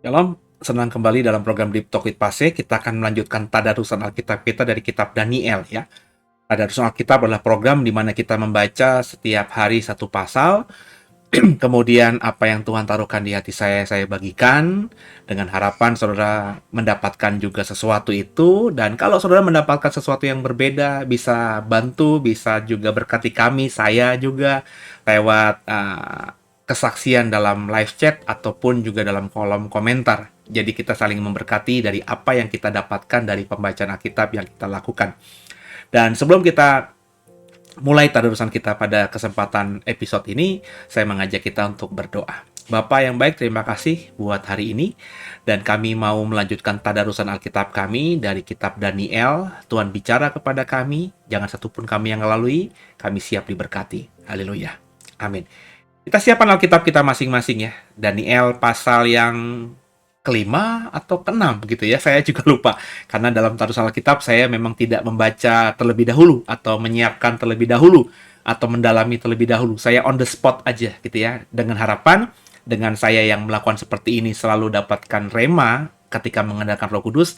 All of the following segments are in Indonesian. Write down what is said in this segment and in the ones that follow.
Shalom, senang kembali dalam program Deep Talk with Pase. Kita akan melanjutkan tadarusan Alkitab kita dari kitab Daniel ya. Tadarusan Alkitab adalah program di mana kita membaca setiap hari satu pasal. Kemudian apa yang Tuhan taruhkan di hati saya bagikan dengan harapan saudara mendapatkan juga sesuatu itu. Dan kalau saudara mendapatkan sesuatu yang berbeda, bisa bantu, bisa juga berkati kami, saya juga lewat kesaksian dalam live chat ataupun juga dalam kolom komentar. Jadi kita saling memberkati dari apa yang kita dapatkan dari pembacaan Alkitab yang kita lakukan. Dan sebelum kita mulai tadarusan kita pada kesempatan episode ini, saya mengajak kita untuk berdoa. Bapa yang baik, terima kasih buat hari ini. Dan kami mau melanjutkan tadarusan Alkitab kami dari kitab Daniel. Tuhan bicara kepada kami, jangan satupun kami yang melalui, kami siap diberkati. Haleluya. Amin. Kita siapkan Alkitab kita masing-masing ya. Daniel pasal yang kelima atau keenam gitu ya. Saya juga lupa. Karena dalam tadarusan Alkitab saya memang tidak membaca terlebih dahulu atau menyiapkan terlebih dahulu atau mendalami terlebih dahulu. Saya on the spot aja gitu ya. Dengan harapan dengan saya yang melakukan seperti ini selalu dapatkan rema ketika mengandalkan Roh Kudus.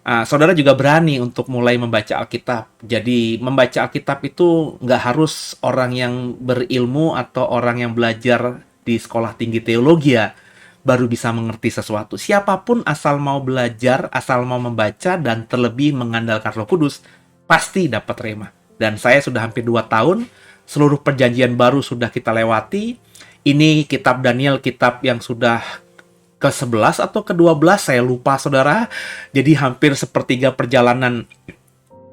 Saudara juga berani untuk mulai membaca Alkitab. Jadi membaca Alkitab itu nggak harus orang yang berilmu atau orang yang belajar di sekolah tinggi teologi ya, baru bisa mengerti sesuatu. Siapapun asal mau belajar, asal mau membaca, dan terlebih mengandalkan Roh Kudus, pasti dapat rema. Dan saya sudah hampir 2 tahun, seluruh perjanjian baru sudah kita lewati. Ini kitab Daniel, kitab yang sudah ke-11 atau ke-12, saya lupa saudara. Jadi hampir sepertiga perjalanan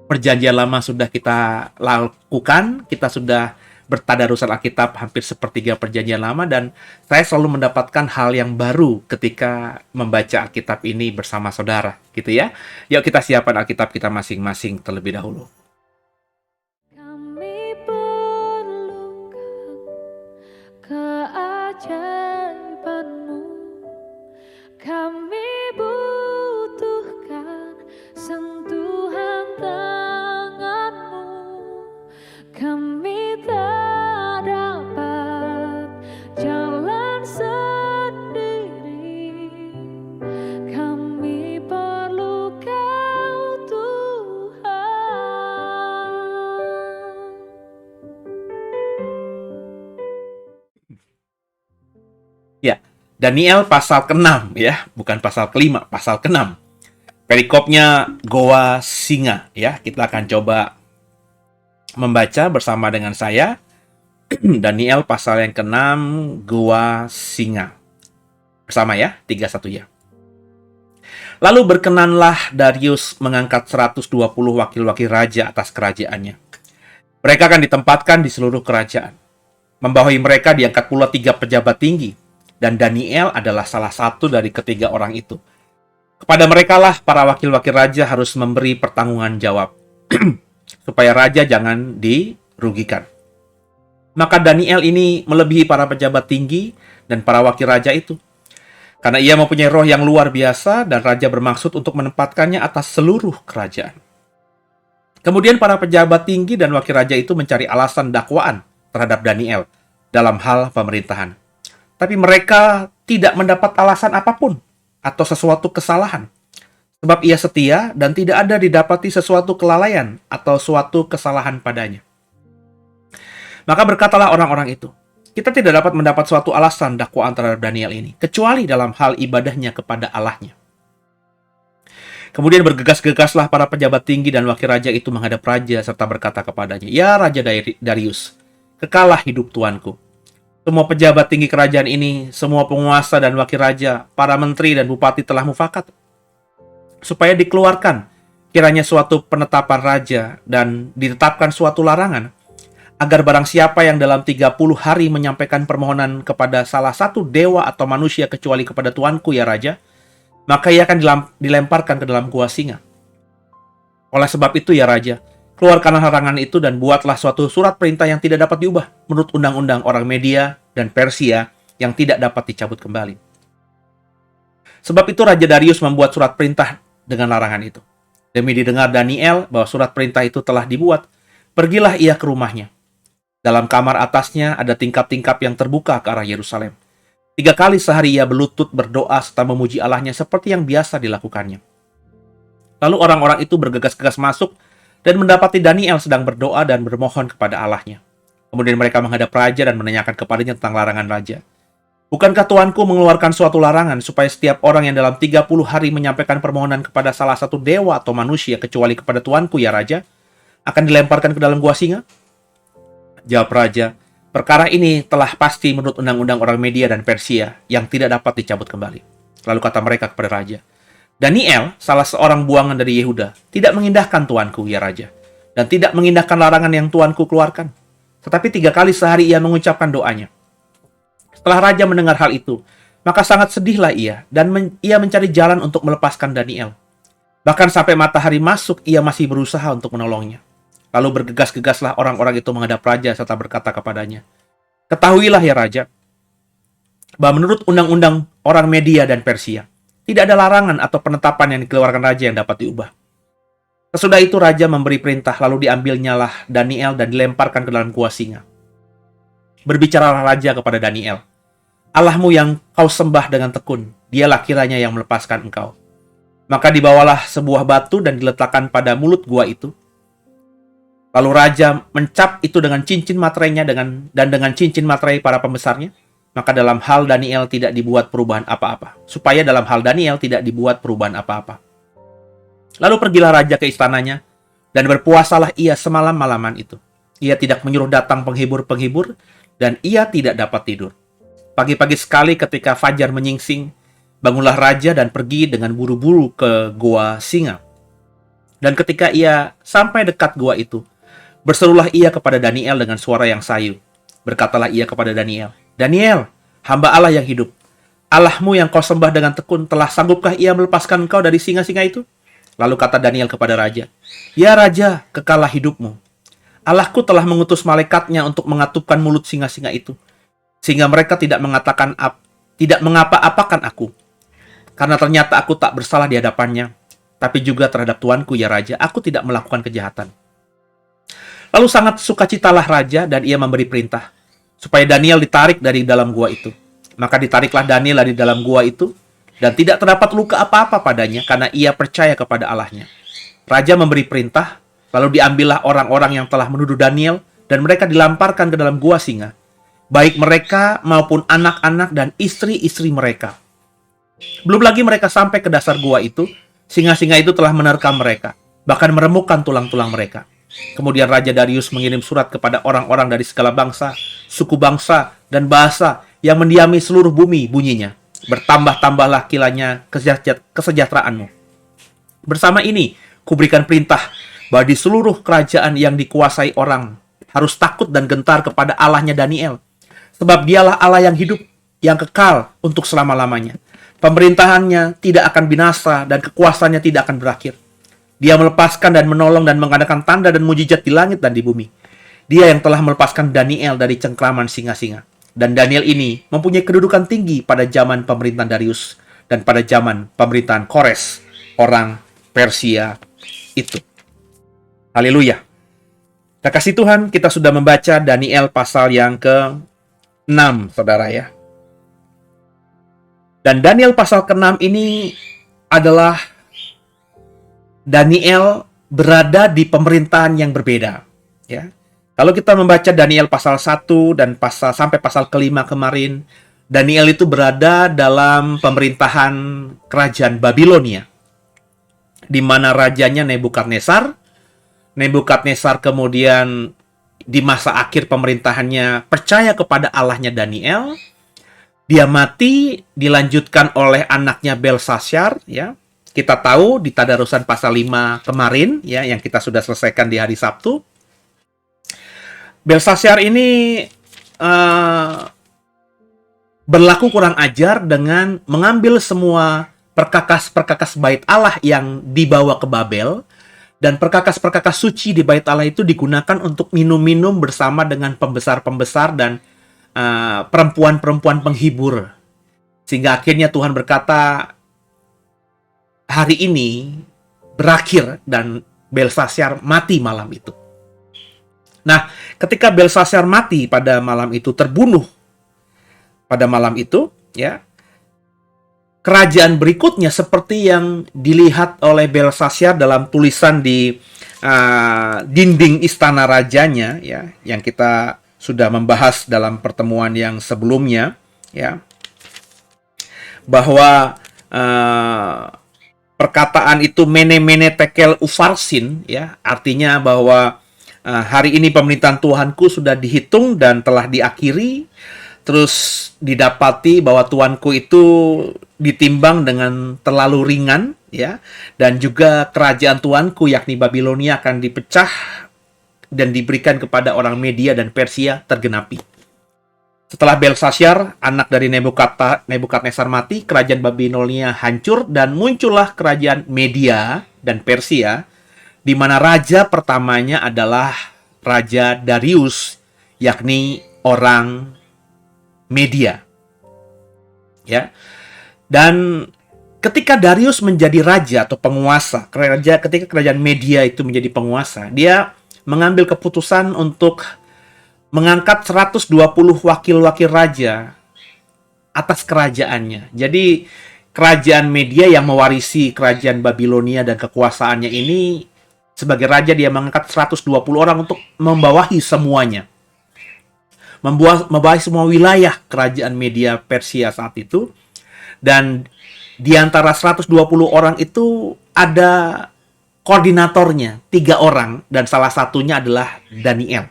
perjanjian lama sudah kita lakukan. Kita sudah bertadarusan Alkitab hampir sepertiga perjanjian lama. Dan saya selalu mendapatkan hal yang baru ketika membaca Alkitab ini bersama saudara gitu ya. Yuk kita siapkan Alkitab kita masing-masing terlebih dahulu. Kami perlukan keajaiban-Mu. Kami butuhkan sentuhan tangan-Mu. Kami tak dapat jalan sendiri. Kami perlu Kau, Tuhan. Ya, Daniel pasal ke-6 ya, bukan pasal ke-5, pasal ke-6. Perikopnya Goa Singa ya. Kita akan coba membaca bersama dengan saya. Daniel pasal yang ke-6, Goa Singa. Bersama ya, 3-1 ya. Lalu berkenanlah Darius mengangkat 120 wakil-wakil raja atas kerajaannya. Mereka akan ditempatkan di seluruh kerajaan. Membawahi mereka diangkat pula 3 pejabat tinggi. Dan Daniel adalah salah satu dari ketiga orang itu. Kepada merekalah para wakil-wakil raja harus memberi pertanggungan jawab, supaya raja jangan dirugikan. Maka Daniel ini melebihi para pejabat tinggi dan para wakil raja itu. Karena ia mempunyai roh yang luar biasa dan raja bermaksud untuk menempatkannya atas seluruh kerajaan. Kemudian para pejabat tinggi dan wakil raja itu mencari alasan dakwaan terhadap Daniel dalam hal pemerintahan. Tapi mereka tidak mendapat alasan apapun atau sesuatu kesalahan. Sebab ia setia dan tidak ada didapati sesuatu kelalaian atau suatu kesalahan padanya. Maka berkatalah orang-orang itu, kita tidak dapat mendapat suatu alasan dakwaan terhadap Daniel ini, kecuali dalam hal ibadahnya kepada Allahnya. Kemudian bergegas-gegaslah para pejabat tinggi dan wakil raja itu menghadap raja serta berkata kepadanya, ya Raja Darius, kekalah hidup tuanku. Semua pejabat tinggi kerajaan ini, semua penguasa dan wakil raja, para menteri dan bupati telah mufakat. Supaya dikeluarkan kiranya suatu penetapan raja dan ditetapkan suatu larangan, agar barang siapa yang dalam 30 hari menyampaikan permohonan kepada salah satu dewa atau manusia kecuali kepada tuanku ya raja, maka ia akan dilemparkan ke dalam gua singa. Oleh sebab itu ya raja, keluarkanlah larangan itu dan buatlah suatu surat perintah yang tidak dapat diubah menurut undang-undang orang Media dan Persia yang tidak dapat dicabut kembali. Sebab itu Raja Darius membuat surat perintah dengan larangan itu. Demi didengar Daniel bahwa surat perintah itu telah dibuat, pergilah ia ke rumahnya. Dalam kamar atasnya ada tingkap-tingkap yang terbuka ke arah Yerusalem. 3 kali sehari ia berlutut, berdoa, serta memuji Allahnya seperti yang biasa dilakukannya. Lalu orang-orang itu bergegas-gegas masuk dan mendapati Daniel sedang berdoa dan bermohon kepada Allahnya. Kemudian mereka menghadap raja dan menanyakan kepadanya tentang larangan raja. Bukankah Tuanku mengeluarkan suatu larangan supaya setiap orang yang dalam 30 hari menyampaikan permohonan kepada salah satu dewa atau manusia kecuali kepada Tuanku ya Raja, akan dilemparkan ke dalam gua singa? Jawab Raja, perkara ini telah pasti menurut undang-undang orang Media dan Persia yang tidak dapat dicabut kembali. Lalu kata mereka kepada Raja, Daniel, salah seorang buangan dari Yehuda, tidak mengindahkan Tuanku ya Raja, dan tidak mengindahkan larangan yang Tuanku keluarkan. Tetapi 3 kali sehari ia mengucapkan doanya. Setelah Raja mendengar hal itu, maka sangat sedihlah ia, dan ia mencari jalan untuk melepaskan Daniel. Bahkan sampai matahari masuk, ia masih berusaha untuk menolongnya. Lalu bergegas-gegaslah orang-orang itu menghadap Raja serta berkata kepadanya, Ketahuilah ya Raja, bahwa menurut undang-undang orang Media dan Persia, tidak ada larangan atau penetapan yang dikeluarkan Raja yang dapat diubah. Sesudah itu Raja memberi perintah, lalu diambilnyalah Daniel dan dilemparkan ke dalam gua singa. Berbicaralah Raja kepada Daniel, Allahmu yang kau sembah dengan tekun, dialah kiranya yang melepaskan engkau. Maka dibawalah sebuah batu dan diletakkan pada mulut gua itu. Lalu Raja mencap itu dengan cincin materainya dan dengan cincin materai para pembesarnya. Maka dalam hal Daniel tidak dibuat perubahan apa-apa. Supaya dalam hal Daniel tidak dibuat perubahan apa-apa. Lalu pergilah Raja ke istananya, dan berpuasalah ia semalam-malaman itu. Ia tidak menyuruh datang penghibur-penghibur, dan ia tidak dapat tidur. Pagi-pagi sekali ketika fajar menyingsing, bangunlah Raja dan pergi dengan buru-buru ke gua singa. Dan ketika ia sampai dekat gua itu, berserulah ia kepada Daniel dengan suara yang sayu. Berkatalah ia kepada Daniel, Daniel, hamba Allah yang hidup, Allahmu yang kau sembah dengan tekun, telah sanggupkah ia melepaskan engkau dari singa-singa itu? Lalu kata Daniel kepada Raja, Ya Raja, kekallah hidupmu. Allahku telah mengutus malaikatnya untuk mengatupkan mulut singa-singa itu, sehingga mereka tidak mengapa-apakan aku. Karena ternyata aku tak bersalah di hadapannya, tapi juga terhadap Tuanku ya Raja, aku tidak melakukan kejahatan. Lalu sangat sukacitalah Raja dan ia memberi perintah, supaya Daniel ditarik dari dalam gua itu. Maka ditariklah Daniel dari dalam gua itu, dan tidak terdapat luka apa-apa padanya, karena ia percaya kepada Allahnya. Raja memberi perintah, lalu diambillah orang-orang yang telah menuduh Daniel, dan mereka dilamparkan ke dalam gua singa, baik mereka maupun anak-anak dan istri-istri mereka. Belum lagi mereka sampai ke dasar gua itu, singa-singa itu telah menerkam mereka, bahkan meremukkan tulang-tulang mereka. Kemudian Raja Darius mengirim surat kepada orang-orang dari segala bangsa, suku bangsa, dan bahasa yang mendiami seluruh bumi bunyinya. Bertambah-tambahlah kilanya kesejahteraanmu. Bersama ini, kuberikan perintah bahwa di seluruh kerajaan yang dikuasai orang harus takut dan gentar kepada Allahnya Daniel. Sebab dialah Allah yang hidup, yang kekal untuk selama-lamanya. Pemerintahannya tidak akan binasa dan kekuasaannya tidak akan berakhir. Dia melepaskan dan menolong dan mengadakan tanda dan mujizat di langit dan di bumi. Dia yang telah melepaskan Daniel dari cengkraman singa-singa. Dan Daniel ini mempunyai kedudukan tinggi pada zaman pemerintahan Darius dan pada zaman pemerintahan Kores, orang Persia itu. Haleluya. Kasih Tuhan, kita sudah membaca Daniel pasal yang ke-6, saudara ya. Dan Daniel pasal ke-6 ini adalah Daniel berada di pemerintahan yang berbeda. Ya. Kalau kita membaca Daniel pasal 1 dan sampai pasal ke-5 kemarin, Daniel itu berada dalam pemerintahan kerajaan Babilonia, di mana rajanya Nebukadnezar. Nebukadnezar kemudian di masa akhir pemerintahannya percaya kepada Allahnya Daniel. Dia mati, dilanjutkan oleh anaknya Belshazzar, ya. Kita tahu di tadarusan pasal 5 kemarin, ya, yang kita sudah selesaikan di hari Sabtu. Belshazzar ini berlaku kurang ajar dengan mengambil semua perkakas-perkakas bait Allah yang dibawa ke Babel, dan perkakas-perkakas suci di bait Allah itu digunakan untuk minum-minum bersama dengan pembesar-pembesar dan perempuan-perempuan penghibur. Sehingga akhirnya Tuhan berkata, hari ini berakhir, dan Belshazzar mati malam itu. Nah, ketika Belshazzar mati pada malam itu, terbunuh pada malam itu, ya. Kerajaan berikutnya seperti yang dilihat oleh Belshazzar dalam tulisan di dinding istana rajanya, ya, yang kita sudah membahas dalam pertemuan yang sebelumnya, ya, bahwa perkataan itu mene mene tekel ufarsin, ya, artinya bahwa hari ini pemerintahan Tuhanku sudah dihitung dan telah diakhiri. Terus didapati bahwa Tuanku itu ditimbang dengan terlalu ringan, ya, dan juga kerajaan Tuanku yakni Babilonia akan dipecah dan diberikan kepada orang Media dan Persia tergenapi. Setelah Belshazzar, anak dari Nebukadnezar mati, kerajaan Babilonia hancur dan muncullah kerajaan Media dan Persia, di mana raja pertamanya adalah Raja Darius, yakni orang Media, ya. Dan ketika Darius menjadi raja atau penguasa, ketika kerajaan Media itu menjadi penguasa, dia mengambil keputusan untuk mengangkat 120 wakil-wakil raja atas kerajaannya. Jadi kerajaan Media yang mewarisi kerajaan Babilonia dan kekuasaannya ini, sebagai raja dia mengangkat 120 orang untuk membawahi semuanya. Membawahi semua wilayah kerajaan Media Persia saat itu. Dan di antara 120 orang itu ada koordinatornya, 3 orang, dan salah satunya adalah Daniel.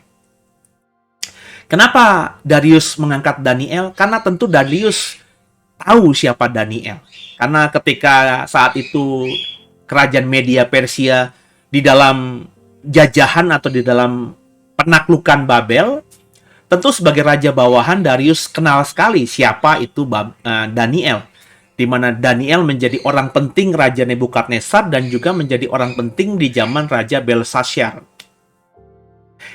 Kenapa Darius mengangkat Daniel? Karena tentu Darius tahu siapa Daniel. Karena ketika saat itu kerajaan Media Persia di dalam jajahan atau di dalam penaklukan Babel, tentu sebagai raja bawahan, Darius kenal sekali siapa itu Daniel. Di mana Daniel menjadi orang penting Raja Nebukadnezar dan juga menjadi orang penting di zaman Raja Belshazzar.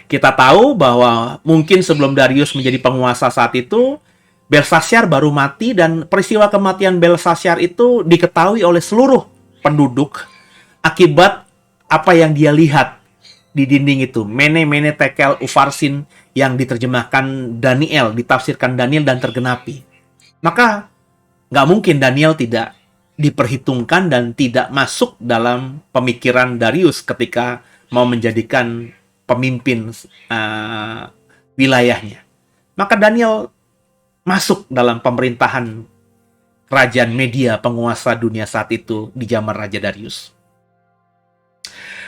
Kita tahu bahwa mungkin sebelum Darius menjadi penguasa saat itu, Belshazzar baru mati dan peristiwa kematian Belshazzar itu diketahui oleh seluruh penduduk akibat apa yang dia lihat di dinding itu. Mene mene tekel ufarsin, yang diterjemahkan Daniel, ditafsirkan Daniel dan tergenapi. Maka nggak mungkin Daniel tidak diperhitungkan dan tidak masuk dalam pemikiran Darius ketika mau menjadikan pemimpin wilayahnya. Maka Daniel masuk dalam pemerintahan kerajaan Media, penguasa dunia saat itu di zaman Raja Darius.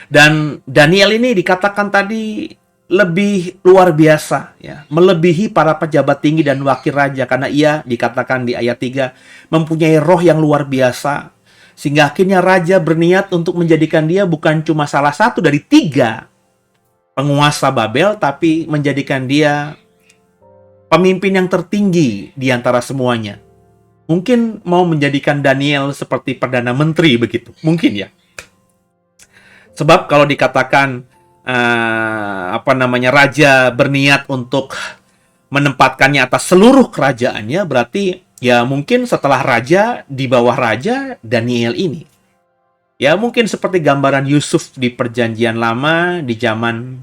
Dan Daniel ini dikatakan tadi lebih luar biasa, ya, melebihi para pejabat tinggi dan wakil raja, karena ia dikatakan di ayat 3 mempunyai roh yang luar biasa, sehingga akhirnya raja berniat untuk menjadikan dia bukan cuma salah satu dari 3 penguasa Babel, tapi menjadikan dia pemimpin yang tertinggi di antara semuanya. Mungkin mau menjadikan Daniel seperti Perdana Menteri begitu, mungkin ya. Sebab kalau dikatakan raja berniat untuk menempatkannya atas seluruh kerajaannya, berarti ya mungkin setelah raja, di bawah raja, Daniel ini. Ya mungkin seperti gambaran Yusuf di Perjanjian Lama di zaman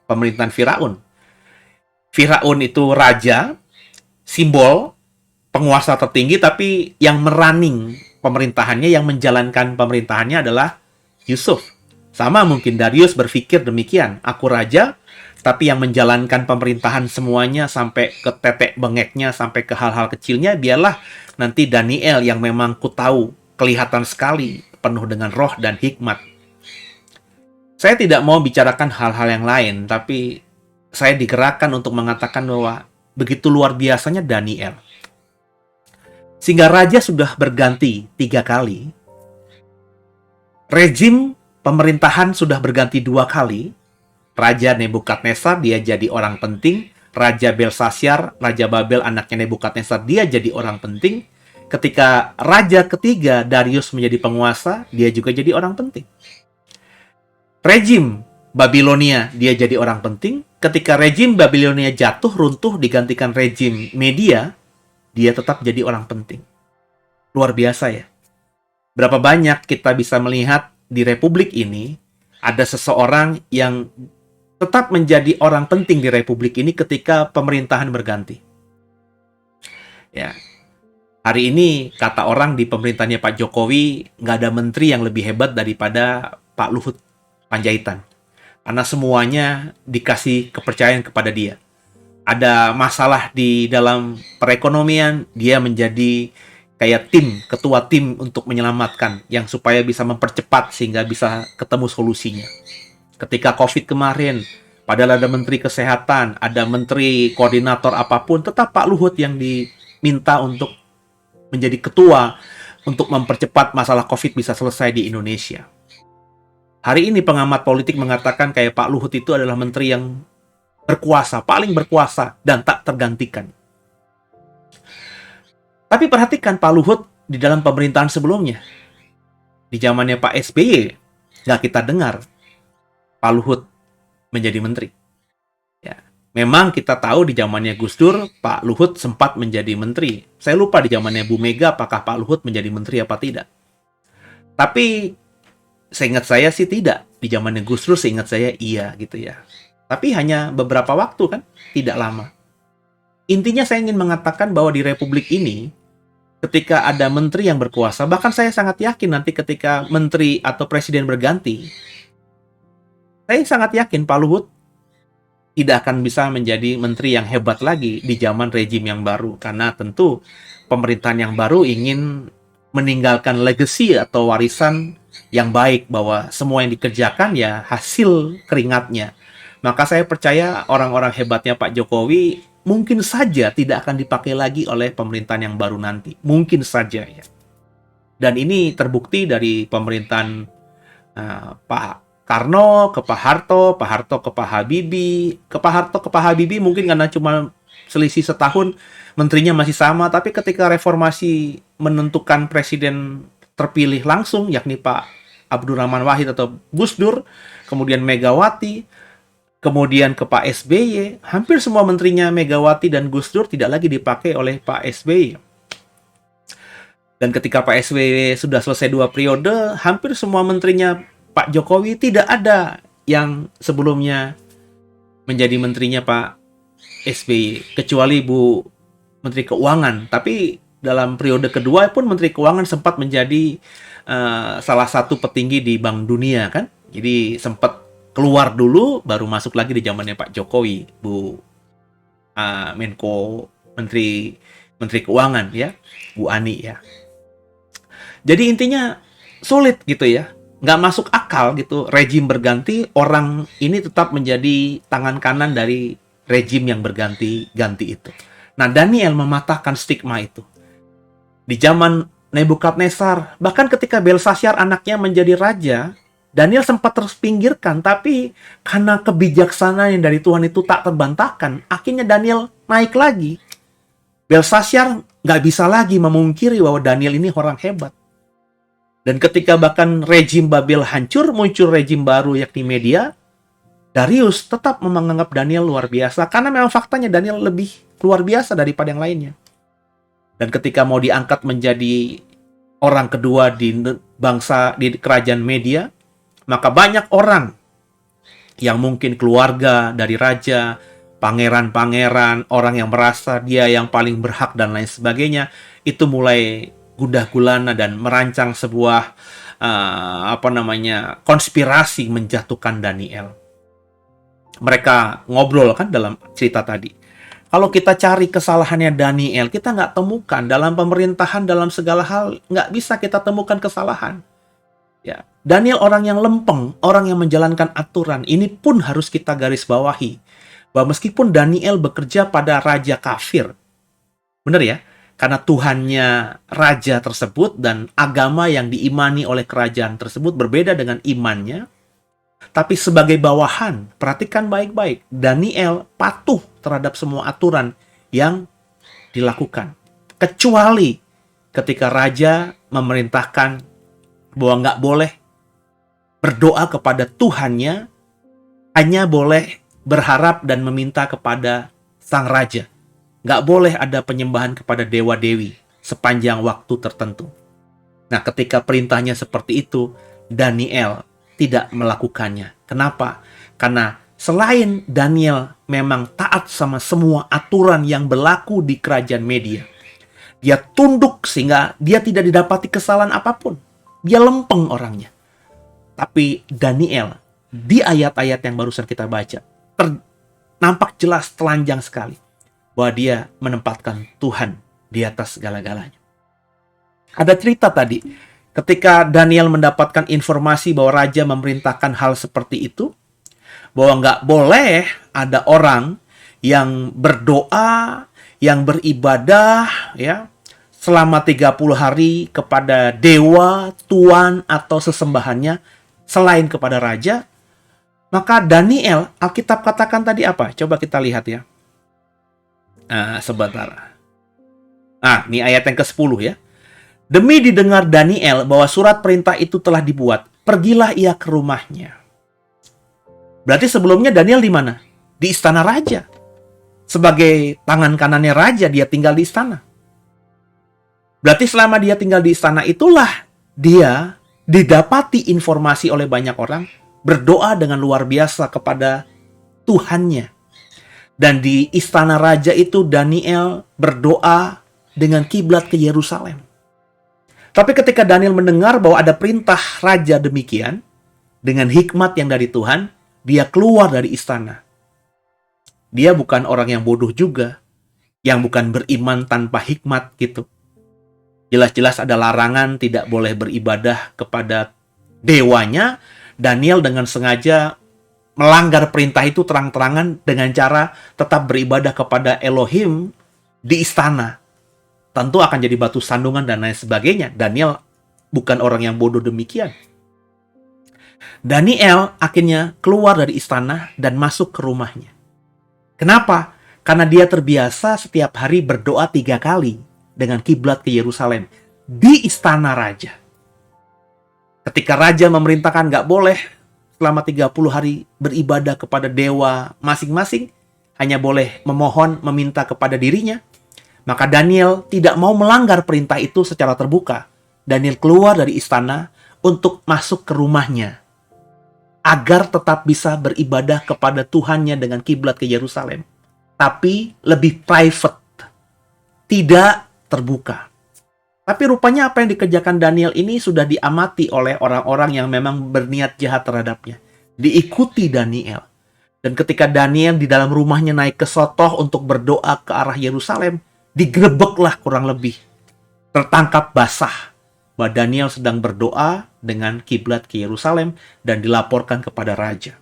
pemerintahan Firaun. Firaun itu raja, simbol penguasa tertinggi, tapi yang merunning pemerintahannya, yang menjalankan pemerintahannya adalah Yusuf. Sama mungkin Darius berpikir demikian. Aku raja, tapi yang menjalankan pemerintahan semuanya sampai ke tetek bengeknya, sampai ke hal-hal kecilnya, biarlah nanti Daniel yang memang ku tahu kelihatan sekali, penuh dengan roh dan hikmat. Saya tidak mau bicarakan hal-hal yang lain, tapi saya digerakkan untuk mengatakan bahwa begitu luar biasanya Daniel. Sehingga raja sudah berganti 3 kali. Rezim pemerintahan sudah berganti 2 kali. Raja Nebukadnezar, dia jadi orang penting. Raja Belshazzar, Raja Babel, anaknya Nebukadnezar, dia jadi orang penting. Ketika raja ketiga, Darius, menjadi penguasa, dia juga jadi orang penting. Rejim Babilonia, dia jadi orang penting. Ketika rejim Babilonia jatuh, runtuh, digantikan rejim Media, dia tetap jadi orang penting. Luar biasa ya. Berapa banyak kita bisa melihat di republik ini, ada seseorang yang tetap menjadi orang penting di republik ini ketika pemerintahan berganti. Ya. Hari ini kata orang di pemerintahnya Pak Jokowi nggak ada menteri yang lebih hebat daripada Pak Luhut Panjaitan. Karena semuanya dikasih kepercayaan kepada dia. Ada masalah di dalam perekonomian, dia menjadi kayak ketua tim untuk menyelamatkan, yang supaya bisa mempercepat sehingga bisa ketemu solusinya. Ketika COVID kemarin, padahal ada menteri kesehatan, ada menteri koordinator apapun, tetap Pak Luhut yang diminta untuk menjadi ketua untuk mempercepat masalah COVID bisa selesai di Indonesia. Hari ini pengamat politik mengatakan kayak Pak Luhut itu adalah menteri yang berkuasa, paling berkuasa, dan tak tergantikan. Tapi perhatikan Pak Luhut di dalam pemerintahan sebelumnya. Di zamannya Pak SBY, nggak kita dengar Pak Luhut menjadi menteri. Ya. Memang kita tahu di zamannya Gus Dur, Pak Luhut sempat menjadi menteri. Saya lupa di zamannya Bu Mega apakah Pak Luhut menjadi menteri apa tidak. Tapi seingat saya sih tidak. Di zamannya Gus Dur seingat saya iya gitu ya. Tapi hanya beberapa waktu kan, tidak lama. Intinya saya ingin mengatakan bahwa di Republik ini, ketika ada menteri yang berkuasa, bahkan saya sangat yakin nanti ketika menteri atau presiden berganti, saya sangat yakin Pak Luhut tidak akan bisa menjadi menteri yang hebat lagi di zaman rejim yang baru. Karena tentu pemerintahan yang baru ingin meninggalkan legacy atau warisan yang baik, bahwa semua yang dikerjakan ya hasil keringatnya. Maka saya percaya orang-orang hebatnya Pak Jokowi mungkin saja tidak akan dipakai lagi oleh pemerintahan yang baru nanti. Mungkin saja ya. Dan ini terbukti dari pemerintahan Pak Karno ke Pak Harto ke Pak Habibie, ke Pak Harto ke Pak Habibie mungkin karena cuma selisih setahun, menterinya masih sama, tapi ketika reformasi menentukan presiden terpilih langsung, yakni Pak Abdurrahman Wahid atau Gus Dur, kemudian Megawati, kemudian ke Pak SBY, hampir semua menterinya Megawati dan Gus Dur tidak lagi dipakai oleh Pak SBY. Dan ketika Pak SBY sudah selesai 2 periode, hampir semua menterinya Pak Jokowi tidak ada yang sebelumnya menjadi menterinya Pak SBY, kecuali Bu Menteri Keuangan. Tapi dalam periode kedua pun Menteri Keuangan sempat menjadi salah satu petinggi di Bank Dunia kan. Jadi sempat keluar dulu, baru masuk lagi di zamannya Pak Jokowi, Bu Menteri Keuangan ya, Bu Ani ya. Jadi intinya sulit gitu ya. Nggak masuk akal gitu, rejim berganti, orang ini tetap menjadi tangan kanan dari rejim yang berganti-ganti itu. Nah, Daniel mematahkan stigma itu. Di zaman Nebukadnezar, bahkan ketika Belshazzar anaknya menjadi raja, Daniel sempat terpinggirkan, tapi karena kebijaksanaan yang dari Tuhan itu tak terbantahkan, akhirnya Daniel naik lagi. Belshazzar nggak bisa lagi memungkiri bahwa Daniel ini orang hebat. Dan ketika bahkan rejim Babel hancur, muncul rejim baru yakni media, Darius tetap menganggap Daniel luar biasa, karena memang faktanya Daniel lebih luar biasa daripada yang lainnya. Dan ketika mau diangkat menjadi orang kedua di bangsa, di kerajaan Media, maka banyak orang yang mungkin keluarga dari raja, pangeran-pangeran, orang yang merasa dia yang paling berhak dan lain sebagainya, itu mulai gundah gulana dan merancang sebuah konspirasi menjatuhkan Daniel. Mereka ngobrol kan dalam cerita tadi. Kalau kita cari kesalahannya Daniel, kita nggak temukan. Dalam pemerintahan, dalam segala hal, nggak bisa kita temukan kesalahan. Ya, Daniel orang yang lempeng, orang yang menjalankan aturan. Ini pun harus kita garis bawahi. Bahwa meskipun Daniel bekerja pada raja kafir, benar ya? Karena Tuhannya raja tersebut dan agama yang diimani oleh kerajaan tersebut berbeda dengan imannya. Tapi sebagai bawahan, perhatikan baik-baik, Daniel patuh terhadap semua aturan yang dilakukan. Kecuali ketika raja memerintahkan bahwa nggak boleh berdoa kepada Tuhannya, hanya boleh berharap dan meminta kepada sang raja. Nggak boleh ada penyembahan kepada dewa-dewi sepanjang waktu tertentu. Nah, ketika perintahnya seperti itu, Daniel tidak melakukannya. Kenapa? Karena selain Daniel memang taat sama semua aturan yang berlaku di kerajaan Media, Dia tunduk sehingga dia tidak didapati kesalahan apapun. Dia lempeng orangnya. Tapi Daniel, di ayat-ayat yang barusan kita baca, nampak jelas telanjang sekali bahwa dia menempatkan Tuhan di atas segala-galanya. Ada cerita tadi, ketika Daniel mendapatkan informasi bahwa raja memerintahkan hal seperti itu, bahwa nggak boleh ada orang yang berdoa, yang beribadah, ya, selama 30 hari kepada dewa, tuan, atau sesembahannya selain kepada raja. Maka Daniel, Alkitab katakan tadi apa? Coba kita lihat ya. Sebentar. Ini ayat yang ke-10 ya. Demi didengar Daniel bahwa surat perintah itu telah dibuat, pergilah ia ke rumahnya. Berarti sebelumnya Daniel di mana? Di istana raja. Sebagai tangan kanannya raja, dia tinggal di istana. Berarti selama dia tinggal di istana itulah dia didapati informasi oleh banyak orang, berdoa dengan luar biasa kepada Tuhannya. Dan di istana raja itu Daniel berdoa dengan kiblat ke Yerusalem. Tapi ketika Daniel mendengar bahwa ada perintah raja demikian, dengan hikmat yang dari Tuhan, dia keluar dari istana. Dia bukan orang yang bodoh juga, yang bukan beriman tanpa hikmat gitu. Jelas-jelas ada larangan tidak boleh beribadah kepada dewanya. Daniel dengan sengaja melanggar perintah itu terang-terangan dengan cara tetap beribadah kepada Elohim di istana. Tentu akan jadi batu sandungan dan lain sebagainya. Daniel bukan orang yang bodoh demikian. Daniel akhirnya keluar dari istana dan masuk ke rumahnya. Kenapa? Karena dia terbiasa setiap hari berdoa 3 kali dengan kiblat ke Yerusalem di istana raja. Ketika raja memerintahkan nggak boleh selama 30 hari beribadah kepada dewa masing-masing, hanya boleh memohon, meminta kepada dirinya, maka Daniel tidak mau melanggar perintah itu secara terbuka. Daniel keluar dari istana untuk masuk ke rumahnya, agar tetap bisa beribadah kepada Tuhannya dengan kiblat ke Yerusalem. Tapi lebih private, tidak terbuka. Tapi rupanya apa yang dikerjakan Daniel ini sudah diamati oleh orang-orang yang memang berniat jahat terhadapnya. Diikuti Daniel. Dan ketika Daniel di dalam rumahnya naik ke Sotoh untuk berdoa ke arah Yerusalem, digerebeklah kurang lebih. Tertangkap basah bahwa Daniel sedang berdoa dengan kiblat ke Yerusalem dan dilaporkan kepada raja.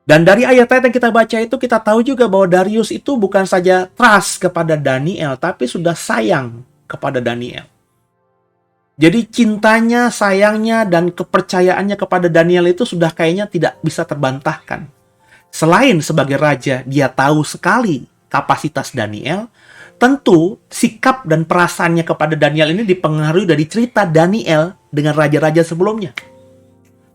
Dan dari ayat-ayat yang kita baca itu kita tahu juga bahwa Darius itu bukan saja trust kepada Daniel, tapi sudah sayang kepada Daniel. Jadi cintanya, sayangnya, dan kepercayaannya kepada Daniel itu sudah kayaknya tidak bisa terbantahkan. Selain sebagai raja, dia tahu sekali kapasitas Daniel. Tentu sikap dan perasaannya kepada Daniel ini dipengaruhi dari cerita Daniel dengan raja-raja sebelumnya.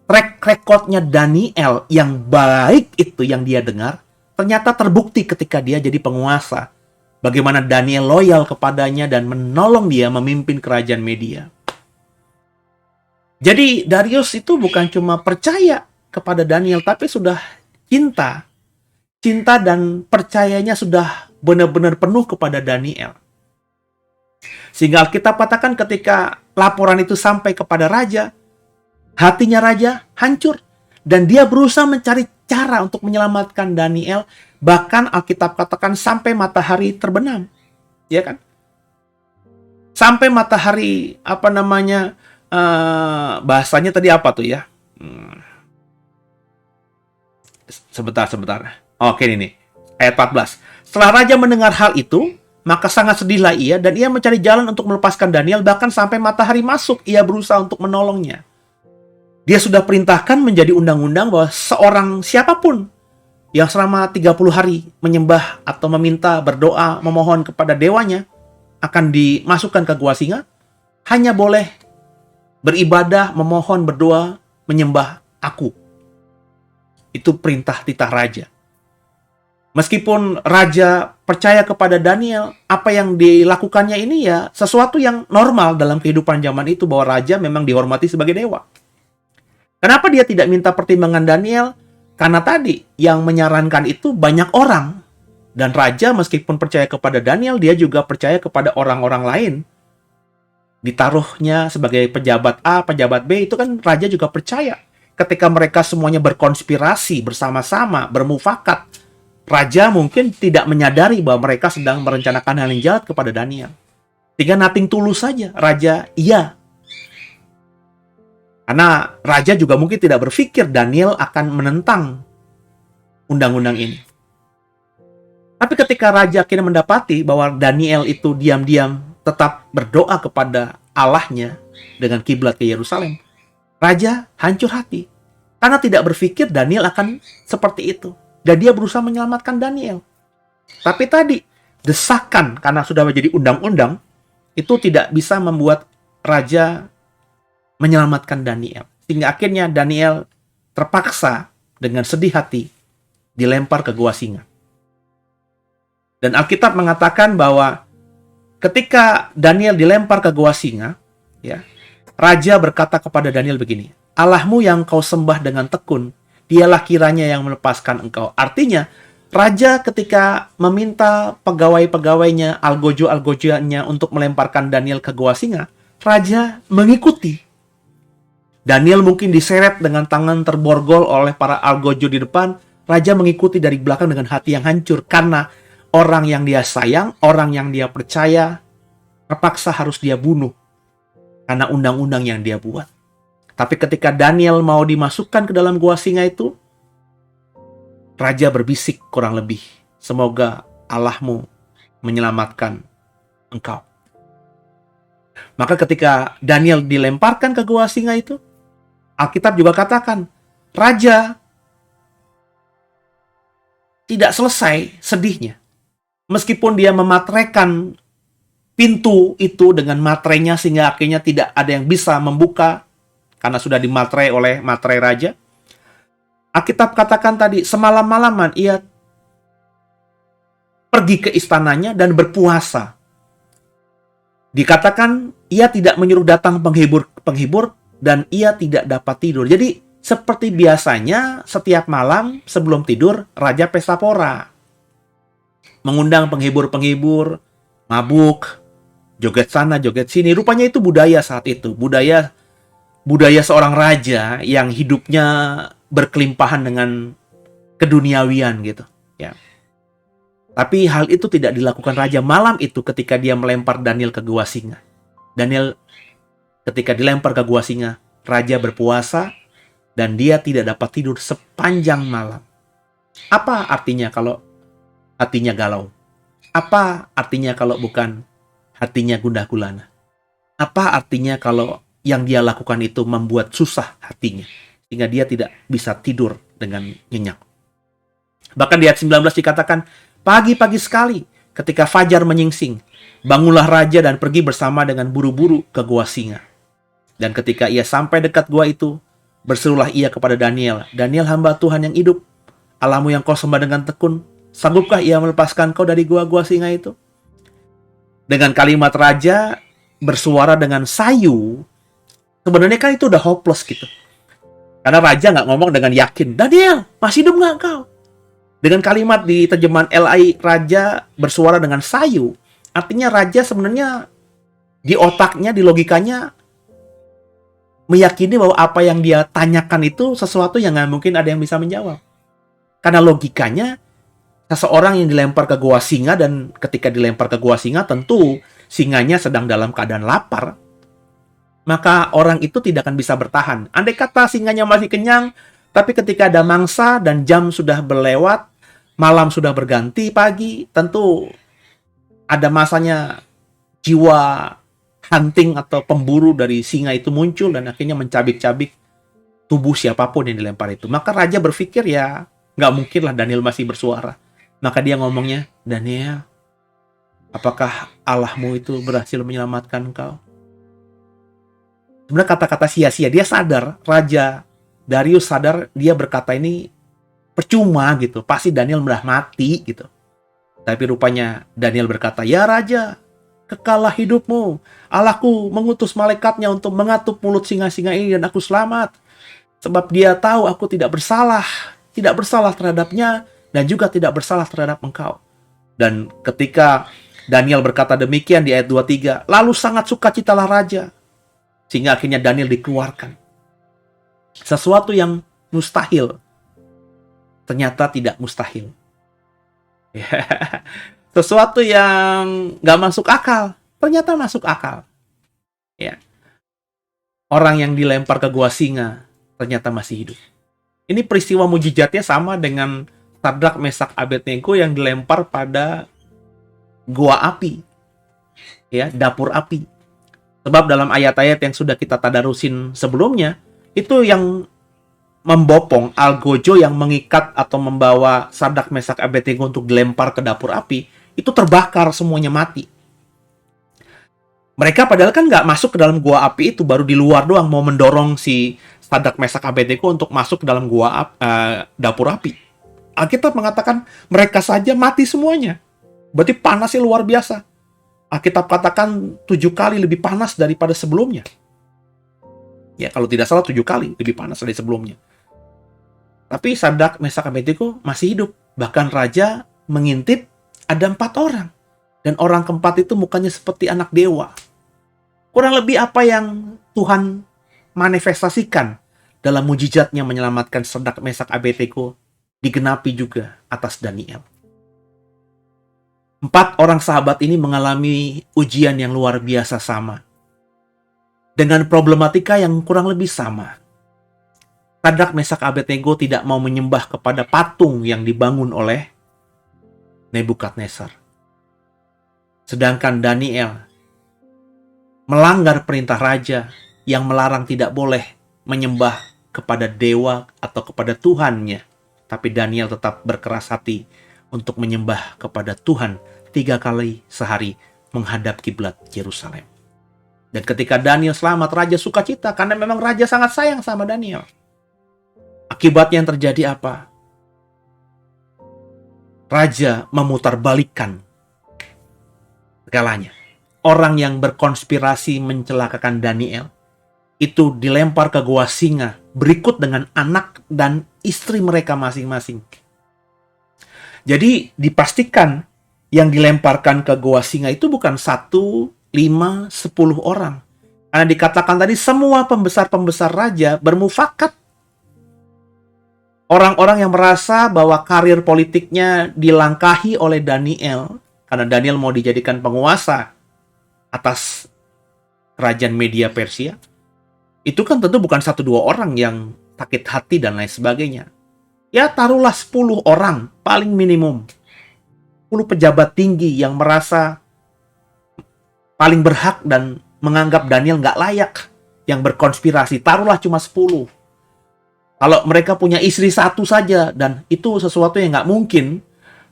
Track recordnya Daniel yang baik itu yang dia dengar, ternyata terbukti ketika dia jadi penguasa. Bagaimana Daniel loyal kepadanya dan menolong dia memimpin kerajaan Media. Jadi Darius itu bukan cuma percaya kepada Daniel, tapi sudah cinta. Cinta dan percayanya sudah benar-benar penuh kepada Daniel. Sehingga Alkitab katakan ketika laporan itu sampai kepada raja, hatinya raja hancur. Dan dia berusaha mencari cara untuk menyelamatkan Daniel. Bahkan Alkitab katakan sampai matahari terbenam. Ya kan? Sampai matahari, bahasanya tadi apa tuh ya? Sebentar. Oke, ini. Ayat 14. Setelah raja mendengar hal itu, maka sangat sedihlah ia dan ia mencari jalan untuk melepaskan Daniel. Bahkan sampai matahari masuk, ia berusaha untuk menolongnya. Dia sudah perintahkan menjadi undang-undang bahwa seorang siapapun yang selama 30 hari menyembah atau meminta, berdoa, memohon kepada dewanya akan dimasukkan ke gua singa, hanya boleh beribadah, memohon, berdoa, menyembah aku. Itu perintah titah raja. Meskipun raja percaya kepada Daniel, apa yang dilakukannya ini ya sesuatu yang normal dalam kehidupan zaman itu, bahwa raja memang dihormati sebagai dewa. Kenapa dia tidak minta pertimbangan Daniel? Karena tadi yang menyarankan itu banyak orang Dan raja meskipun percaya kepada Daniel, dia juga percaya kepada orang-orang lain. Ditaruhnya sebagai pejabat A, pejabat B, itu kan raja juga percaya. Ketika mereka semuanya berkonspirasi bersama-sama, bermufakat, raja mungkin tidak menyadari bahwa mereka sedang merencanakan hal yang jahat kepada Daniel. Sehingga nothing tulus saja, raja iya. Karena raja juga mungkin tidak berpikir Daniel akan menentang undang-undang ini. Tapi ketika raja akhirnya mendapati bahwa Daniel itu diam-diam tetap berdoa kepada Allahnya dengan kiblat ke Yerusalem, raja hancur hati. Karena tidak berpikir Daniel akan seperti itu. Dan dia berusaha menyelamatkan Daniel. Tapi tadi, desakan karena sudah menjadi undang-undang, itu tidak bisa membuat raja menyelamatkan Daniel. Sehingga akhirnya Daniel terpaksa dengan sedih hati dilempar ke gua singa. Dan Alkitab mengatakan bahwa ketika Daniel dilempar ke gua singa, ya, raja berkata kepada Daniel begini, Allahmu yang kau sembah dengan tekun, dialah kiranya yang melepaskan engkau. Artinya, raja ketika meminta pegawai-pegawainya, algojo-algojonya untuk melemparkan Daniel ke gua singa, raja mengikuti. Daniel mungkin diseret dengan tangan terborgol oleh para algojo di depan, raja mengikuti dari belakang dengan hati yang hancur, karena orang yang dia sayang, orang yang dia percaya, terpaksa harus dia bunuh karena undang-undang yang dia buat. Tapi ketika Daniel mau dimasukkan ke dalam gua singa itu, raja berbisik kurang lebih, semoga Allahmu menyelamatkan engkau. Maka ketika Daniel dilemparkan ke gua singa itu, Alkitab juga katakan, raja tidak selesai sedihnya. Meskipun dia memateraikan pintu itu dengan materainya sehingga akhirnya tidak ada yang bisa membuka karena sudah dimaterai oleh materai raja. Alkitab katakan tadi, semalam-malaman ia pergi ke istananya dan berpuasa. Dikatakan ia tidak menyuruh datang penghibur dan ia tidak dapat tidur. Jadi seperti biasanya setiap malam sebelum tidur raja pesta pora. Mengundang penghibur-penghibur, mabuk, joget sana, joget sini. Rupanya itu budaya saat itu. Budaya seorang raja yang hidupnya berkelimpahan dengan keduniawian gitu. Ya. Tapi hal itu tidak dilakukan raja malam itu ketika dia melempar Daniel ke gua singa. Daniel ketika dilempar ke gua singa, raja berpuasa dan dia tidak dapat tidur sepanjang malam. Apa artinya kalau hatinya galau? Apa artinya kalau bukan hatinya gundah gulana? Apa artinya kalau yang dia lakukan itu membuat susah hatinya, sehingga dia tidak bisa tidur dengan nyenyak? Bahkan di ayat 19 dikatakan, pagi-pagi sekali ketika fajar menyingsing, bangunlah raja dan pergi bersama dengan buru-buru ke gua singa. Dan ketika ia sampai dekat gua itu, berserulah ia kepada Daniel, Daniel hamba Tuhan yang hidup, Allahmu yang kau sembah dengan tekun, sanggupkah ia melepaskan kau dari gua-gua singa itu? Dengan kalimat raja bersuara dengan sayu, sebenarnya kan itu udah hopeless gitu. Karena raja nggak ngomong dengan yakin, Daniel, masih hidup nggak kau? Dengan kalimat di terjemahan LI, raja bersuara dengan sayu. Artinya raja sebenarnya di otaknya, di logikanya, meyakini bahwa apa yang dia tanyakan itu sesuatu yang nggak mungkin ada yang bisa menjawab. Karena logikanya, seseorang yang dilempar ke gua singa, dan ketika dilempar ke gua singa tentu singanya sedang dalam keadaan lapar, maka orang itu tidak akan bisa bertahan. Andai kata singanya masih kenyang, tapi ketika ada mangsa dan jam sudah berlewat, malam sudah berganti pagi, tentu ada masanya jiwa hunting atau pemburu dari singa itu muncul dan akhirnya mencabik-cabik tubuh siapapun yang dilempar itu. Maka raja berpikir ya nggak mungkin lah Daniel masih bersuara. Maka dia ngomongnya, Daniel, apakah Allahmu itu berhasil menyelamatkan kau? Sebenarnya kata-kata sia-sia. Dia sadar, Raja Darius sadar dia berkata ini percuma gitu. Pasti Daniel udah mati gitu. Tapi rupanya Daniel berkata, ya Raja, kekallah hidupmu. Allahku mengutus malaikatnya untuk mengatup mulut singa-singa ini dan aku selamat. Sebab dia tahu aku tidak bersalah terhadapnya dan juga tidak bersalah terhadap engkau. Dan ketika Daniel berkata demikian di ayat 23, lalu sangat sukacitalah raja, sehingga akhirnya Daniel dikeluarkan. Sesuatu yang mustahil ternyata tidak mustahil. Sesuatu yang nggak masuk akal ternyata masuk akal. Ya. Orang yang dilempar ke gua singa ternyata masih hidup. Ini peristiwa mujizatnya sama dengan Sadrak, Mesak, Abednego yang dilempar pada gua api, ya, dapur api. Sebab dalam ayat-ayat yang sudah kita tadarusin sebelumnya, itu yang membopong algojo yang mengikat atau membawa Sadrak, Mesak, Abednego untuk dilempar ke dapur api, itu terbakar, semuanya mati. Mereka padahal kan nggak masuk ke dalam gua api itu, baru di luar doang mau mendorong si Sadrak, Mesak, Abednego untuk masuk ke dalam dapur api. Alkitab mengatakan mereka saja mati semuanya. Berarti panasnya luar biasa. Alkitab katakan 7 kali lebih panas daripada sebelumnya. Ya, kalau tidak salah 7 kali lebih panas dari sebelumnya. Tapi Sadrak, Mesak, Abednego masih hidup. Bahkan raja mengintip ada 4 orang. Dan orang keempat itu mukanya seperti anak dewa. Kurang lebih apa yang Tuhan manifestasikan dalam mujizatnya menyelamatkan Sadrak, Mesak, Abednego digenapi juga atas Daniel. 4 orang sahabat ini mengalami ujian yang luar biasa sama. Dengan problematika yang kurang lebih sama. Sadrak, Mesak, Abednego tidak mau menyembah kepada patung yang dibangun oleh Nebukadnezar. Sedangkan Daniel melanggar perintah raja yang melarang tidak boleh menyembah kepada dewa atau kepada Tuhannya. Tapi Daniel tetap berkeras hati untuk menyembah kepada Tuhan 3 kali sehari menghadap kiblat Yerusalem. Dan ketika Daniel selamat, raja sukacita karena memang raja sangat sayang sama Daniel. Akibatnya yang terjadi apa? Raja memutarbalikkan segalanya. Orang yang berkonspirasi mencelakakan Daniel itu dilempar ke gua singa berikut dengan anak dan istri mereka masing-masing. Jadi dipastikan yang dilemparkan ke gua singa itu bukan 1, 5, 10 orang. Karena dikatakan tadi semua pembesar-pembesar raja bermufakat. Orang-orang yang merasa bahwa karir politiknya dilangkahi oleh Daniel, karena Daniel mau dijadikan penguasa atas kerajaan Media Persia, itu kan tentu bukan 1-2 orang yang sakit hati dan lain sebagainya. Ya taruhlah 10 orang, paling minimum. 10 pejabat tinggi yang merasa paling berhak dan menganggap Daniel nggak layak, yang berkonspirasi, taruhlah cuma 10. Kalau mereka punya istri 1 saja, dan itu sesuatu yang nggak mungkin,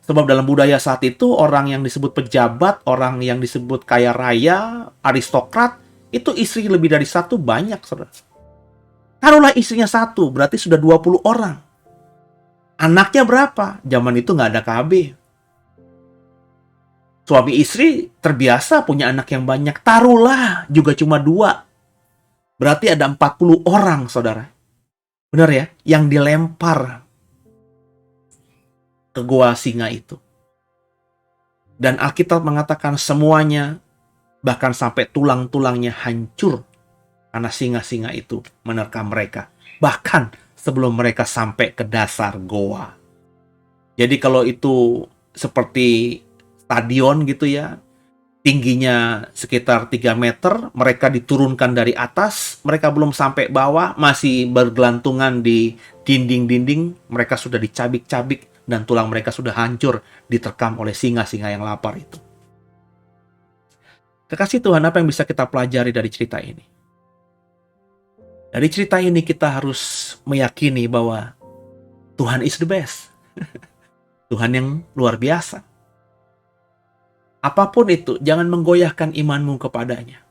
sebab dalam budaya saat itu, orang yang disebut pejabat, orang yang disebut kaya raya, aristokrat, itu istri lebih dari 1 banyak, saudara. Taruhlah istrinya 1, berarti sudah 20 orang. Anaknya berapa? Zaman itu nggak ada KB. Suami istri terbiasa punya anak yang banyak. Taruhlah juga cuma 2. Berarti ada 40 orang, saudara. Benar ya? Yang dilempar ke gua singa itu. Dan Alkitab mengatakan semuanya, bahkan sampai tulang-tulangnya hancur karena singa-singa itu menerkam mereka. Bahkan sebelum mereka sampai ke dasar goa. Jadi kalau itu seperti stadion gitu ya, tingginya sekitar 3 meter, mereka diturunkan dari atas, mereka belum sampai bawah, masih bergelantungan di dinding-dinding, mereka sudah dicabik-cabik, dan tulang mereka sudah hancur, diterkam oleh singa-singa yang lapar itu. Kekasih Tuhan, apa yang bisa kita pelajari dari cerita ini? Dari cerita ini kita harus meyakini bahwa Tuhan is the best. Tuhan yang luar biasa. Apapun itu, jangan menggoyahkan imanmu kepadanya.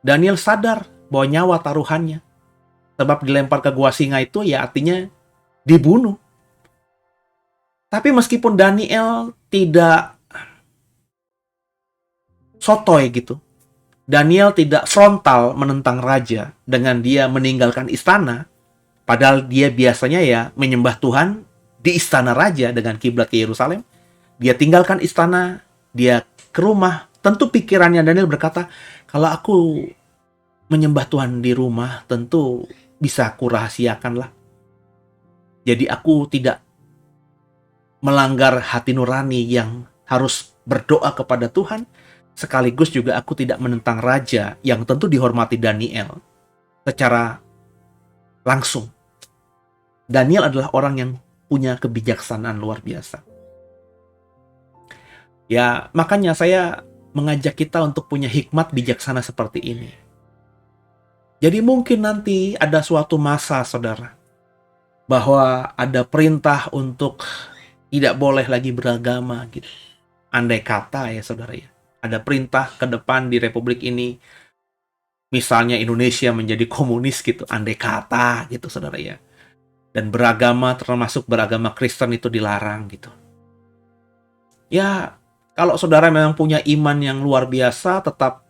Daniel sadar bahwa nyawa taruhannya. Sebab dilempar ke gua singa itu ya artinya dibunuh. Tapi meskipun Daniel tidak sotoy gitu, Daniel tidak frontal menentang raja dengan dia meninggalkan istana, padahal dia biasanya ya menyembah Tuhan di istana raja dengan kiblat ke Yerusalem. Dia tinggalkan istana, dia ke rumah. Tentu pikirannya Daniel berkata, kalau aku menyembah Tuhan di rumah, tentu bisa aku rahasiakanlah. Jadi aku tidak melanggar hati nurani yang harus berdoa kepada Tuhan, sekaligus juga aku tidak menentang raja yang tentu dihormati Daniel secara langsung. Daniel adalah orang yang punya kebijaksanaan luar biasa. Ya, makanya saya mengajak kita untuk punya hikmat bijaksana seperti ini. Jadi mungkin nanti ada suatu masa, saudara, bahwa ada perintah untuk tidak boleh lagi beragama gitu. Andai kata ya saudara ya, ada perintah ke depan di Republik ini, misalnya Indonesia menjadi komunis gitu, andai kata gitu saudara ya. Dan beragama, termasuk beragama Kristen itu dilarang gitu. Ya, kalau saudara memang punya iman yang luar biasa, tetap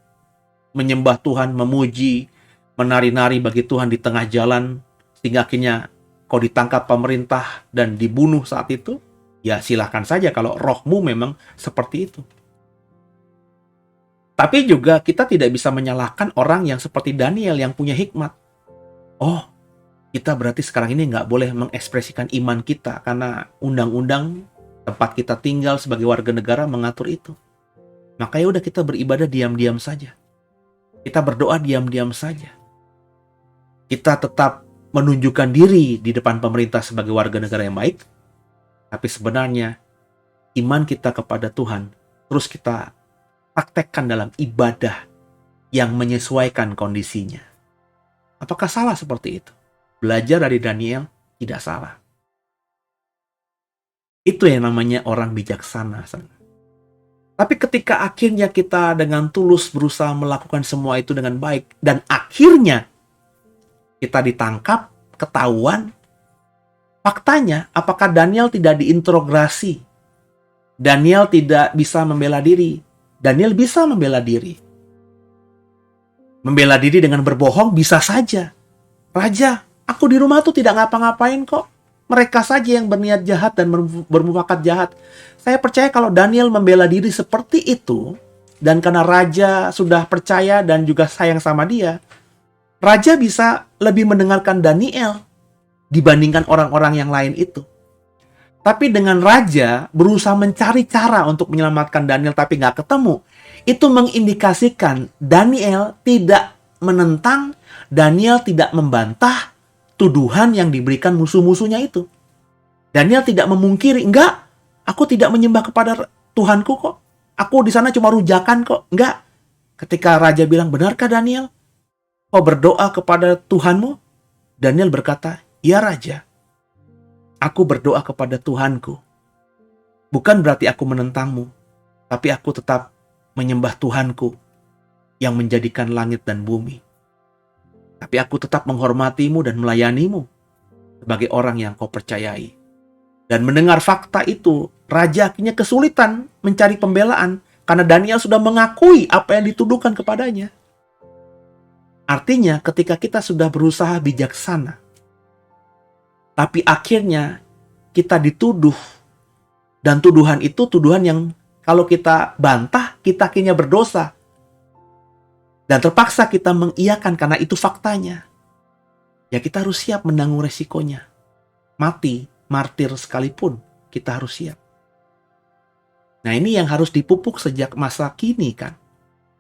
menyembah Tuhan, memuji, menari-nari bagi Tuhan di tengah jalan, sehingga akhirnya kau ditangkap pemerintah dan dibunuh saat itu, ya silahkan saja kalau rohmu memang seperti itu. Tapi juga kita tidak bisa menyalahkan orang yang seperti Daniel yang punya hikmat. Oh, kita berarti sekarang ini nggak boleh mengekspresikan iman kita karena undang-undang tempat kita tinggal sebagai warga negara mengatur itu. Makanya udah kita beribadah diam-diam saja. Kita berdoa diam-diam saja. Kita tetap menunjukkan diri di depan pemerintah sebagai warga negara yang baik, tapi sebenarnya iman kita kepada Tuhan terus kita praktekkan dalam ibadah yang menyesuaikan kondisinya. Apakah salah seperti itu? Belajar dari Daniel tidak salah. Itu yang namanya orang bijaksana. Tapi ketika akhirnya kita dengan tulus berusaha melakukan semua itu dengan baik, dan akhirnya kita ditangkap, ketahuan, faktanya apakah Daniel tidak diinterogasi? Daniel tidak bisa membela diri. Daniel bisa membela diri. Membela diri dengan berbohong bisa saja. Raja, aku di rumah tuh tidak ngapa-ngapain kok. Mereka saja yang berniat jahat dan bermufakat jahat. Saya percaya kalau Daniel membela diri seperti itu, dan karena raja sudah percaya dan juga sayang sama dia, raja bisa lebih mendengarkan Daniel dibandingkan orang-orang yang lain itu. Tapi dengan raja berusaha mencari cara untuk menyelamatkan Daniel tapi nggak ketemu, itu mengindikasikan Daniel tidak menentang, Daniel tidak membantah tuduhan yang diberikan musuh-musuhnya itu. Daniel tidak memungkiri, enggak, aku tidak menyembah kepada Tuhanku kok. Aku di sana cuma rujakan kok. Enggak. Ketika raja bilang, benarkah Daniel? Kau berdoa kepada Tuhanmu? Daniel berkata, ya raja. Aku berdoa kepada Tuhanku. Bukan berarti aku menentangmu, tapi aku tetap menyembah Tuhanku yang menjadikan langit dan bumi. Tapi aku tetap menghormatimu dan melayanimu sebagai orang yang kau percayai. Dan mendengar fakta itu, raja akhirnya kesulitan mencari pembelaan karena Daniel sudah mengakui apa yang dituduhkan kepadanya. Artinya ketika kita sudah berusaha bijaksana, tapi akhirnya kita dituduh, dan tuduhan itu tuduhan yang kalau kita bantah, kita akhirnya berdosa. Dan terpaksa kita mengiyakan karena itu faktanya. Ya kita harus siap menanggung resikonya. Mati, martir sekalipun, kita harus siap. Nah ini yang harus dipupuk sejak masa kini kan.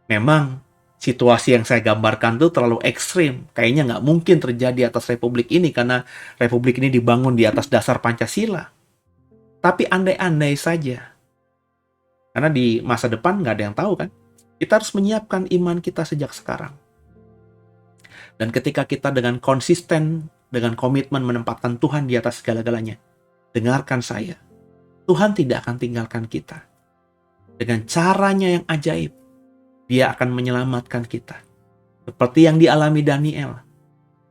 Memang situasi yang saya gambarkan itu terlalu ekstrim. Kayaknya nggak mungkin terjadi atas republik ini karena republik ini dibangun di atas dasar Pancasila. Tapi andai-andai saja. Karena di masa depan nggak ada yang tahu kan. Kita harus menyiapkan iman kita sejak sekarang. Dan ketika kita dengan konsisten, dengan komitmen menempatkan Tuhan di atas segala-galanya, dengarkan saya. Tuhan tidak akan tinggalkan kita. Dengan caranya yang ajaib, Dia akan menyelamatkan kita. Seperti yang dialami Daniel.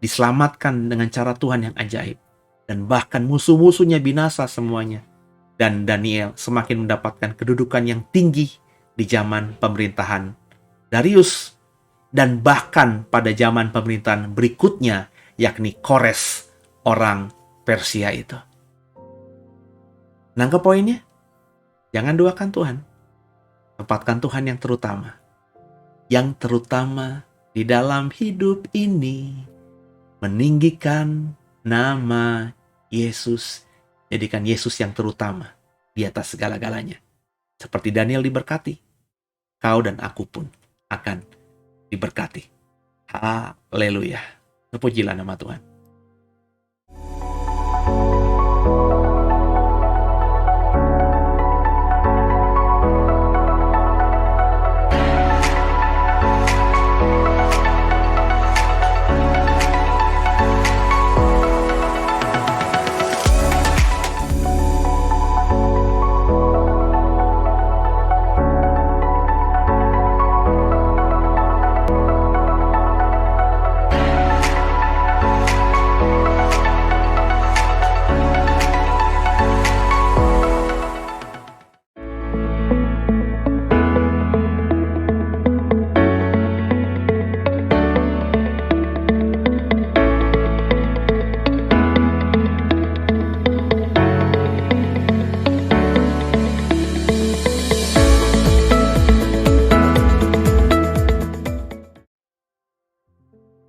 Diselamatkan dengan cara Tuhan yang ajaib. Dan bahkan musuh-musuhnya binasa semuanya. Dan Daniel semakin mendapatkan kedudukan yang tinggi di zaman pemerintahan Darius. Dan bahkan pada zaman pemerintahan berikutnya, yakni Kores, orang Persia itu. Nangkep poinnya? Jangan duakan Tuhan. Tempatkan Tuhan yang terutama. Yang terutama di dalam hidup ini. Meninggikan nama Yesus. Jadikan Yesus yang terutama di atas segala-galanya. Seperti Daniel diberkati, kau dan aku pun akan diberkati. Haleluya. Terpujilah nama Tuhan.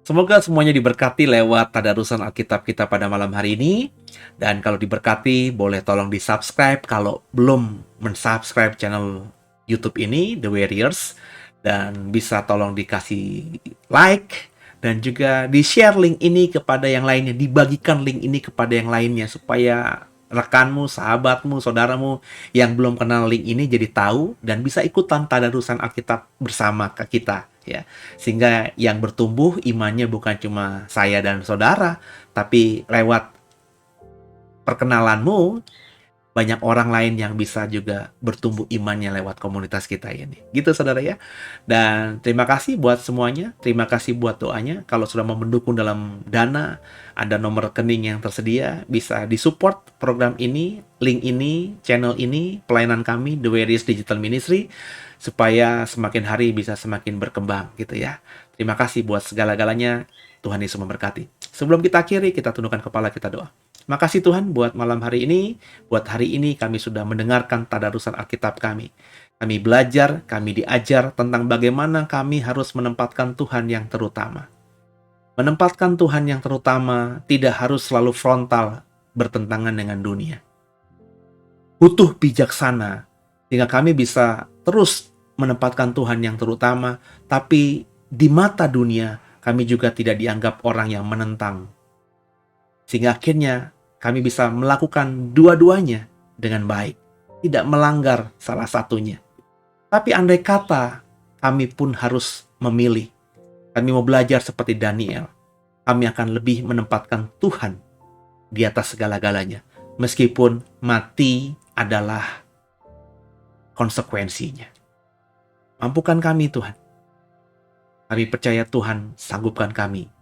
Semoga semuanya diberkati lewat tadarusan Alkitab kita pada malam hari ini. Dan kalau diberkati, boleh tolong di-subscribe kalau belum men-subscribe channel YouTube ini, The Warriors. Dan bisa tolong dikasih like, dan juga di-share link ini kepada yang lainnya. Dibagikan link ini kepada yang lainnya, supaya rekanmu, sahabatmu, saudaramu yang belum kenal link ini jadi tahu dan bisa ikutan tadarusan Alkitab bersama ke kita. Ya, sehingga yang bertumbuh imannya bukan cuma saya dan saudara, tapi lewat perkenalanmu, banyak orang lain yang bisa juga bertumbuh imannya lewat komunitas kita ini. Gitu saudara ya. Dan terima kasih buat semuanya, terima kasih buat doanya. Kalau sudah mau mendukung dalam dana, ada nomor rekening yang tersedia, bisa disupport program ini, link ini, channel ini, pelayanan kami, The Warriors Digital Ministry, supaya semakin hari bisa semakin berkembang gitu ya. Terima kasih buat segala-galanya. Tuhan Yesus memberkati. Sebelum kita akhiri, kita tundukkan kepala, kita doa. Makasih Tuhan buat malam hari ini. Buat hari ini kami sudah mendengarkan tadarusan Alkitab kami. Kami belajar, kami diajar tentang bagaimana kami harus menempatkan Tuhan yang terutama. Menempatkan Tuhan yang terutama tidak harus selalu frontal bertentangan dengan dunia. Butuh bijaksana sehingga kami bisa terus menempatkan Tuhan yang terutama, tapi di mata dunia kami juga tidak dianggap orang yang menentang. Sehingga akhirnya kami bisa melakukan dua-duanya dengan baik, tidak melanggar salah satunya. Tapi andai kata kami pun harus memilih, kami mau belajar seperti Daniel, kami akan lebih menempatkan Tuhan di atas segala-galanya, meskipun mati adalah konsekuensinya. Mampukan kami Tuhan. Kami percaya Tuhan sanggupkan kami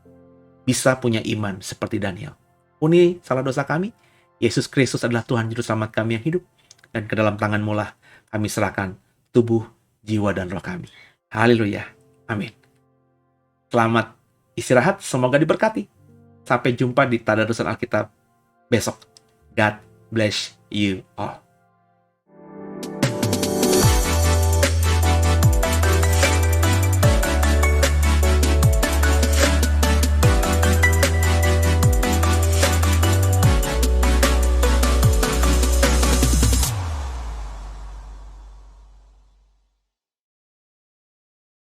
bisa punya iman seperti Daniel. Ampuni salah dosa kami. Yesus Kristus adalah Tuhan Juru Selamat kami yang hidup. Dan ke dalam tangan-Mu lah kami serahkan tubuh, jiwa, dan roh kami. Haleluya. Amin. Selamat istirahat. Semoga diberkati. Sampai jumpa di tadarusan Alkitab besok. God bless you all.